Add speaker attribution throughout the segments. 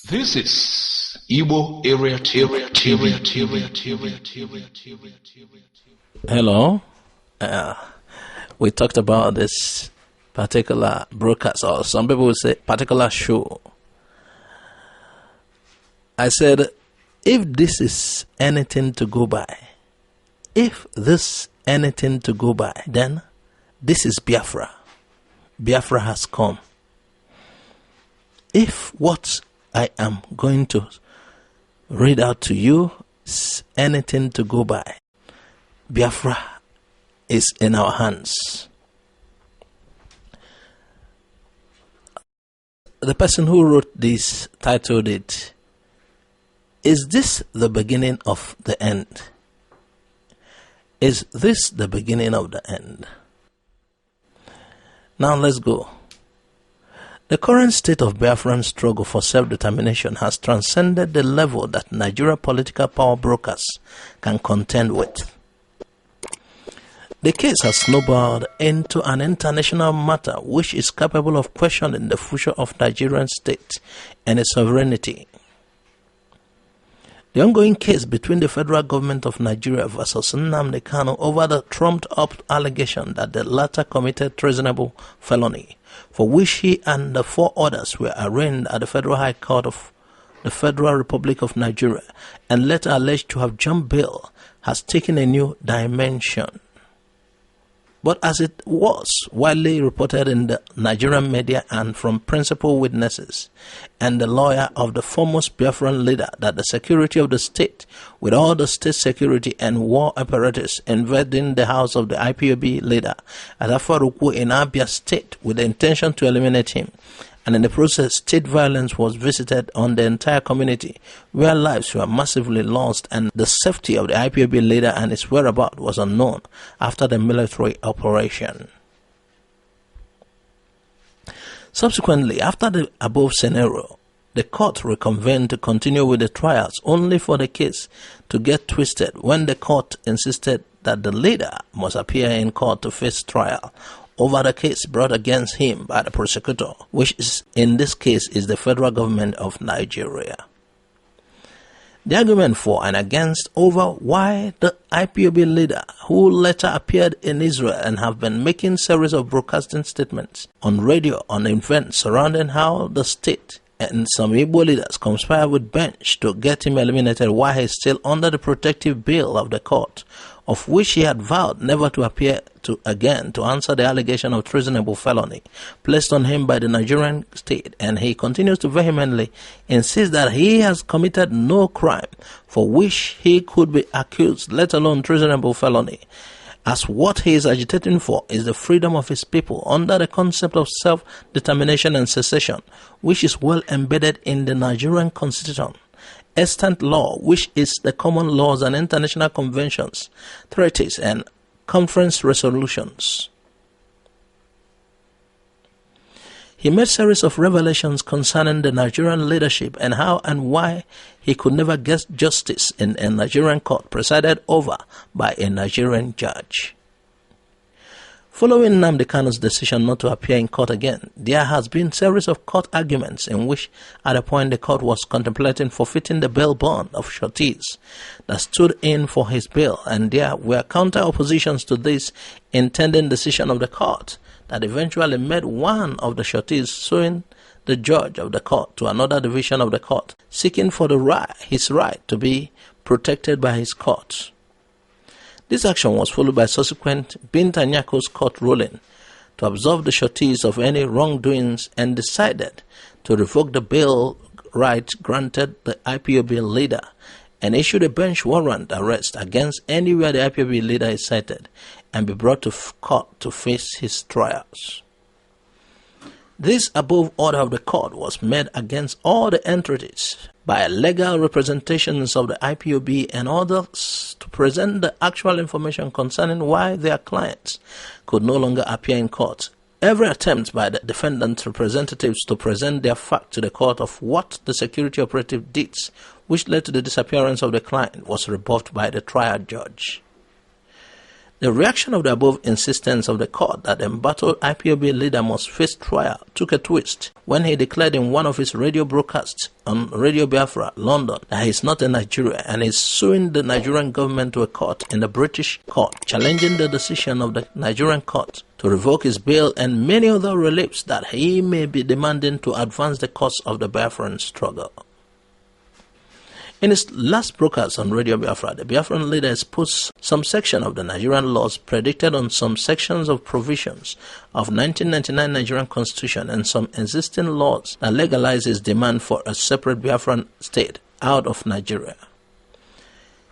Speaker 1: This is Igbo Area
Speaker 2: Hello. We talked about this particular broadcast, or some people would say particular show. I said, if this is anything to go by, then this is Biafra. Biafra has come. If what I am going to read out to you is anything to go by, Biafra is in our hands. The person who wrote this titled it, "Is this the beginning of the end?" Is this the beginning of the end? Now let's go. The current state of Biafran struggle for self-determination has transcended the level that Nigerian political power brokers can contend with. The case has snowballed into an international matter which is capable of questioning the future of Nigerian state and its sovereignty. The ongoing case between the federal government of Nigeria versus Nnamdi Kanu over the trumped-up allegation that the latter committed treasonable felony, for which he and the 4 others were arraigned at the Federal High Court of the Federal Republic of Nigeria and later alleged to have jumped bail, has taken a new dimension. But as it was widely reported in the Nigerian media and from principal witnesses and the lawyer of the foremost Biafran leader that the security of the state, with all the state security and war apparatus invading the house of the IPOB leader at Afaruku in Abia State with the intention to eliminate him, and in the process state violence was visited on the entire community, where lives were massively lost and the safety of the IPOB leader and his whereabouts was unknown after the military operation. Subsequently, after the above scenario, the court reconvened to continue with the trials, only for the case to get twisted when the court insisted that the leader must appear in court to face trial over the case brought against him by the prosecutor, which is in this case is the federal government of Nigeria. The argument for and against over why the IPOB leader, who later appeared in Israel and have been making series of broadcasting statements on radio on events surrounding how the state and some Igbo leaders conspire with bench to get him eliminated while he is still under the protective bail of the court, of which he had vowed never to appear to again to answer the allegation of treasonable felony placed on him by the Nigerian state, and he continues to vehemently insist that he has committed no crime for which he could be accused, let alone treasonable felony, as what he is agitating for is the freedom of his people under the concept of self-determination and secession, which is well embedded in the Nigerian constitution, extant law, which is the common laws and international conventions, treaties, and conference resolutions. He made series of revelations concerning the Nigerian leadership and how and why he could never get justice in a Nigerian court presided over by a Nigerian judge. Following Nnamdi Kanu's decision not to appear in court again, there has been series of court arguments in which at a point the court was contemplating forfeiting the bail bond of sureties that stood in for his bail, and there were counter oppositions to this intended decision of the court that eventually made one of the sureties suing the judge of the court to another division of the court, seeking for his right to be protected by his court. This action was followed by subsequent Binta Nyako's court ruling to absolve the sureties of any wrongdoings and decided to revoke the bail right granted the IPOB leader and issued a bench warrant arrest against anywhere the IPOB leader is cited and be brought to court to face his trials. This above order of the court was made against all the entities by legal representations of the IPOB and others to present the actual information concerning why their clients could no longer appear in court. Every attempt by the defendant's representatives to present their fact to the court of what the security operative did, which led to the disappearance of the client, was rebuffed by the trial judge. The reaction of the above insistence of the court that the embattled IPOB leader must face trial took a twist when he declared in one of his radio broadcasts on Radio Biafra, London, that he is not a Nigerian and is suing the Nigerian government to a court in the British court, challenging the decision of the Nigerian court to revoke his bail and many other reliefs that he may be demanding to advance the cause of the Biafran struggle. In his last broadcast on Radio Biafra, the Biafran leader exposed some section of the Nigerian laws predicted on some sections of provisions of 1999 Nigerian Constitution and some existing laws that legalize his demand for a separate Biafran state out of Nigeria.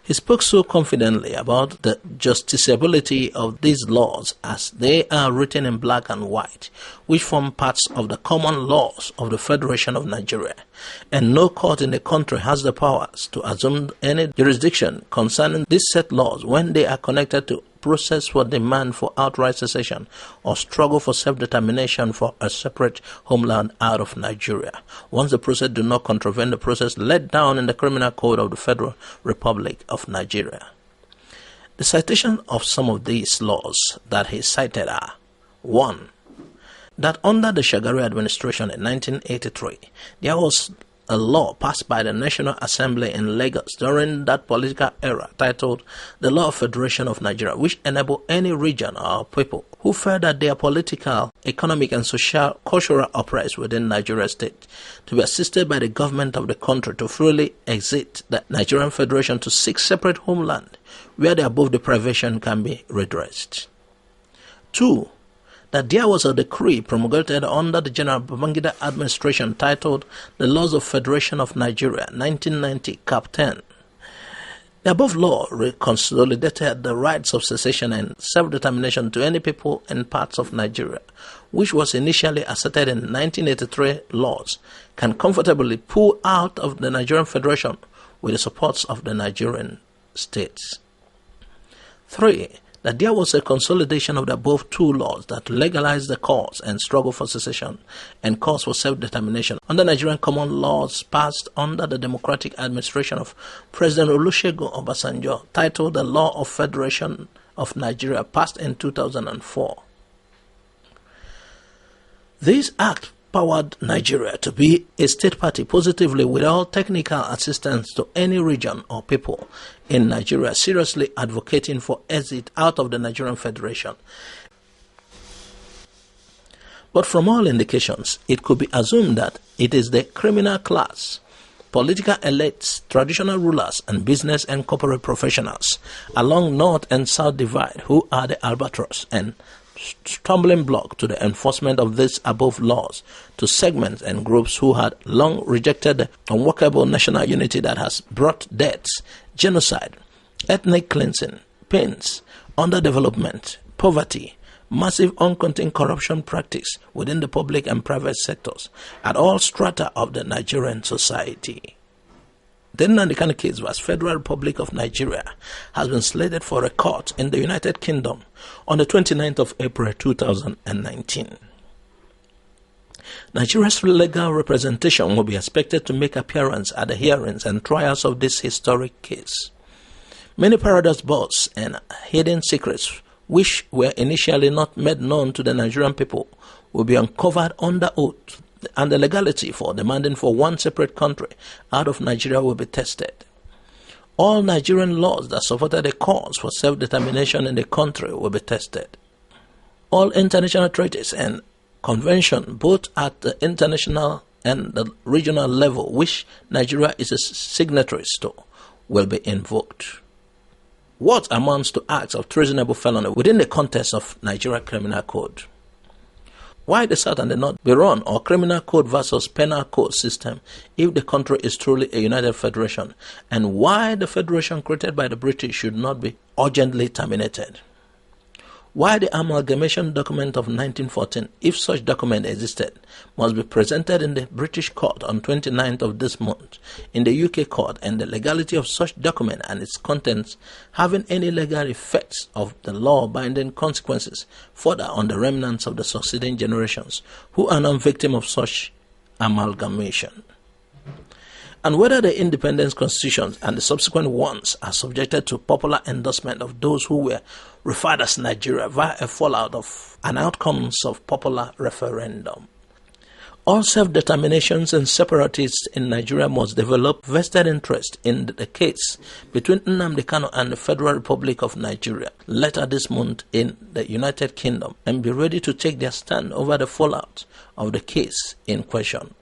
Speaker 2: He spoke so confidently about the justiciability of these laws as they are written in black and white, which form parts of the common laws of the Federation of Nigeria, and no court in the country has the powers to assume any jurisdiction concerning these set laws when they are connected to process for demand for outright secession or struggle for self-determination for a separate homeland out of Nigeria, once the process do not contravene the process laid down in the Criminal Code of the Federal Republic of Nigeria. The citation of some of these laws that he cited are: 1. That under the Shagari administration in 1983, there was a law passed by the National Assembly in Lagos during that political era titled the Law of Federation of Nigeria, which enabled any region or people who felt that their political, economic and social cultural operates within Nigeria state to be assisted by the government of the country to freely exit the Nigerian Federation to seek separate homeland where the above deprivation can be redressed. 2. That there was a decree promulgated under the General Babangida administration titled the Laws of Federation of Nigeria, 1990, Cap 10. The above law consolidated the rights of secession and self-determination to any people in parts of Nigeria, which was initially asserted in 1983 laws, can comfortably pull out of the Nigerian Federation with the support of the Nigerian states. 3. That there was a consolidation of the above two laws that legalized the cause and struggle for secession and cause for self-determination under Nigerian common laws passed under the democratic administration of President Olusegun Obasanjo, titled the Law of Federation of Nigeria, passed in 2004. This act powered Nigeria to be a state party positively without technical assistance to any region or people in Nigeria seriously advocating for exit out of the Nigerian Federation. But from all indications, it could be assumed that it is the criminal class, political elites, traditional rulers, and business and corporate professionals along North and South Divide who are the albatross and stumbling block to the enforcement of these above laws to segments and groups who had long rejected the unworkable national unity that has brought deaths, genocide, ethnic cleansing, pains, underdevelopment, poverty, massive uncontained corruption practice within the public and private sectors at all strata of the Nigerian society. The Nnamdi case vs. Federal Republic of Nigeria has been slated for a court in the United Kingdom on the 29th of April 2019. Nigeria's legal representation will be expected to make appearance at the hearings and trials of this historic case. Many paradise boards and hidden secrets which were initially not made known to the Nigerian people will be uncovered under oath, and the legality for demanding for one separate country out of Nigeria will be tested. All Nigerian laws that supported a cause for self-determination in the country will be tested. All international treaties and conventions, both at the international and the regional level, which Nigeria is a signatory to, will be invoked. What amounts to acts of treasonable felony within the context of Nigeria Criminal Code? Why the South and the North be run or criminal code versus penal code system if the country is truly a united federation? And why the federation created by the British should not be urgently terminated? Why the amalgamation document of 1914, if such document existed, must be presented in the British court on 29th of this month, in the UK court, and the legality of such document and its contents having any legal effects of the law-binding consequences further on the remnants of the succeeding generations who are non-victim of such amalgamation. and whether the independence constitutions and the subsequent ones are subjected to popular endorsement of those who were referred as Nigeria via a fallout of and outcomes of popular referendum. All self-determinations and separatists in Nigeria must develop vested interest in the case between Nnamdi Kanu and the Federal Republic of Nigeria later this month in the United Kingdom, and be ready to take their stand over the fallout of the case in question.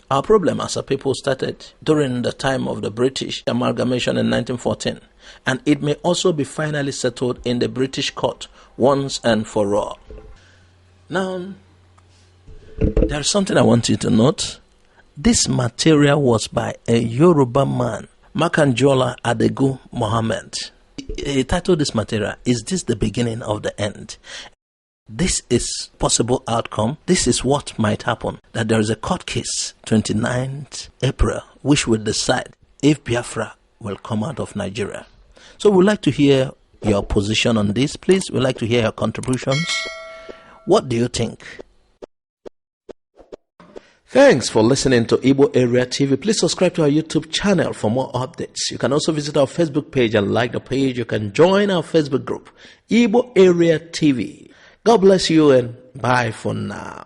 Speaker 2: Our problem as a people started during the time of the British amalgamation in 1914, and it may also be finally settled in the British court once and for all. Now, there is something I want you to note. This material was by a Yoruba man, Makanjola Adegu Mohammed. He titled this material, "Is This the Beginning of the End?" This is possible outcome. This is what might happen. That there is a court case, 29th April, which will decide if Biafra will come out of Nigeria. So we'd like to hear your position on this. Please, we'd like to hear your contributions. What do you think? Thanks for listening to Igbo Area TV. Please subscribe to our YouTube channel for more updates. You can also visit our Facebook page and like the page. You can join our Facebook group, Igbo Area TV. God bless you and bye for now.